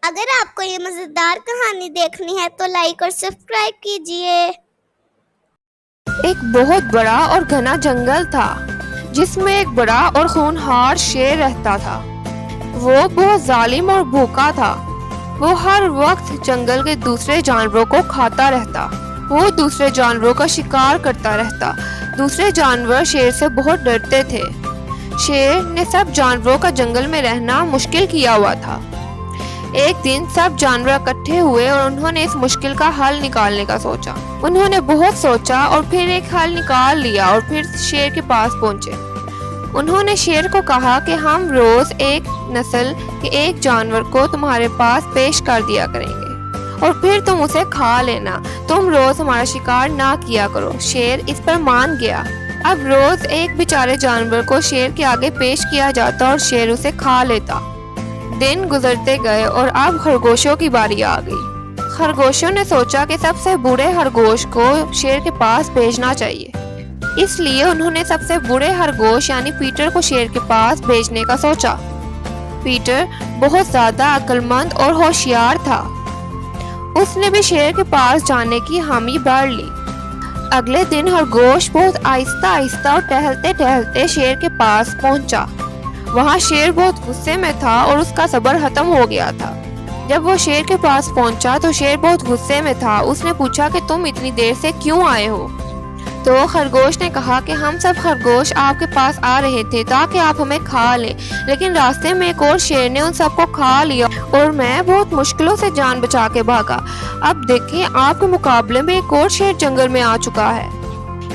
اگر آپ کو یہ مزیدار کہانی دیکھنی ہے تو لائک اور سبسکرائب کیجیے۔ ایک بہت بڑا اور گھنا جنگل تھا جس میں ایک بڑا اور ہونہار شیر رہتا تھا۔ وہ بہت ظالم اور بھوکا تھا۔ وہ ہر وقت جنگل کے دوسرے جانوروں کو کھاتا رہتا۔ وہ دوسرے جانوروں کا شکار کرتا رہتا۔ دوسرے جانور شیر سے بہت ڈرتے تھے۔ شیر نے سب جانوروں کا جنگل میں رہنا مشکل کیا ہوا تھا۔ ایک دن سب جانور اکٹھے ہوئے اور انہوں نے اس مشکل کا حل نکالنے کا سوچا۔ انہوں نے بہت سوچا اور پھر ایک حل نکال لیا اور پھر شیر کے پاس پہنچے۔ انہوں نے شیر کو کہا کہ ہم روز ایک نسل کے ایک جانور کو تمہارے پاس پیش کر دیا کریں گے اور پھر تم اسے کھا لینا۔ تم روز ہمارا شکار نہ کیا کرو۔ شیر اس پر مان گیا۔ اب روز ایک بیچارے جانور کو شیر کے آگے پیش کیا جاتا اور شیر اسے کھا لیتا۔ دن گزرتے گئے اور اب خرگوشوں کی باری آ گئی۔ خرگوشوں نے سوچا کہ سب سے بوڑھے خرگوش کو شیر کے پاس بھیجنا چاہیے۔ اس لیے انہوں نے سب سے بوڑھے خرگوش یعنی پیٹر کو شیر کے پاس بھیجنے کا سوچا۔ پیٹر بہت زیادہ عقل مند اور ہوشیار تھا۔ اس نے بھی شیر کے پاس جانے کی حامی بھر لی۔ اگلے دن خرگوش بہت آہستہ آہستہ اور ٹہلتے ٹہلتے شیر کے پاس پہنچا۔ وہاں شیر بہت غصے میں تھا اور اس کا صبر ختم ہو گیا تھا۔ جب وہ شیر کے پاس پہنچا تو شیر بہت غصے میں تھا۔ اس نے پوچھا کہ تم اتنی دیر سے کیوں آئے ہو؟ تو خرگوش نے کہا کہ ہم سب خرگوش آپ کے پاس آ رہے تھے تاکہ آپ ہمیں کھا لیں، لیکن راستے میں ایک اور شیر نے ان سب کو کھا لیا اور میں بہت مشکلوں سے جان بچا کے بھاگا۔ اب دیکھیں آپ کے مقابلے میں ایک اور شیر جنگل میں آ چکا ہے۔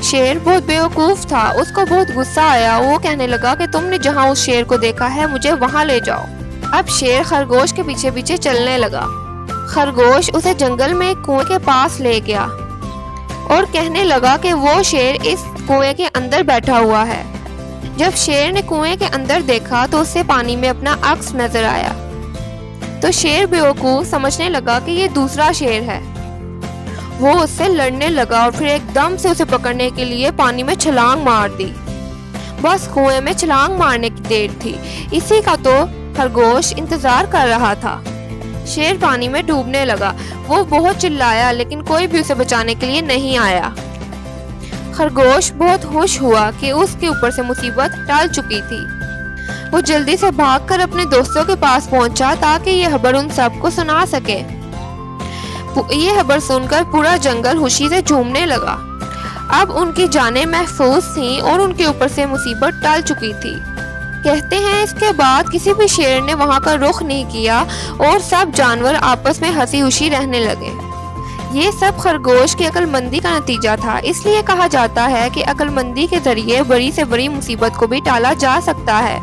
شیر بہت بیوقوف تھا۔ اس کو بہت غصہ آیا۔ وہ کہنے لگا کہ تم نے جہاں اس شیر کو دیکھا ہے مجھے وہاں لے جاؤ۔ اب شیر خرگوش کے پیچھے پیچھے چلنے لگا۔ خرگوش اسے جنگل میں ایک کنویں کے پاس لے گیا اور کہنے لگا کہ وہ شیر اس کنویں کے اندر بیٹھا ہوا ہے۔ جب شیر نے کنویں کے اندر دیکھا تو اسے پانی میں اپنا عکس نظر آیا۔ تو شیر بیوقوف سمجھنے لگا کہ یہ دوسرا شیر ہے۔ وہ اس سے لڑنے لگا اور پھر ایک دم سے اسے پکڑنے کے لیے پانی میں چھلانگ مار دی۔ بس کنویں میں چھلانگ مارنے کی دیر تھی۔ اسی کا تو خرگوش انتظار کر رہا تھا۔ شیر پانی میں ڈوبنے لگا۔ وہ بہت چلایا لیکن کوئی بھی اسے بچانے کے لیے نہیں آیا۔ خرگوش بہت خوش ہوا کہ اس کے اوپر سے مصیبت ٹل چکی تھی۔ وہ جلدی سے بھاگ کر اپنے دوستوں کے پاس پہنچا تاکہ یہ خبر ان سب کو سنا سکے۔ یہ خبر سن کر پورا جنگل خوشی سے جھومنے لگا۔ اب ان کی جانیں محفوظ تھیں اور ان کے اوپر سے مصیبت ٹل چکی تھی۔ کہتے ہیں اس کے بعد کسی بھی شیر نے وہاں کا رخ نہیں کیا اور سب جانور آپس میں ہنسی خوشی رہنے لگے۔ یہ سب خرگوش کی عقل مندی کا نتیجہ تھا۔ اس لیے کہا جاتا ہے کہ عقل مندی کے ذریعے بڑی سے بڑی مصیبت کو بھی ٹالا جا سکتا ہے۔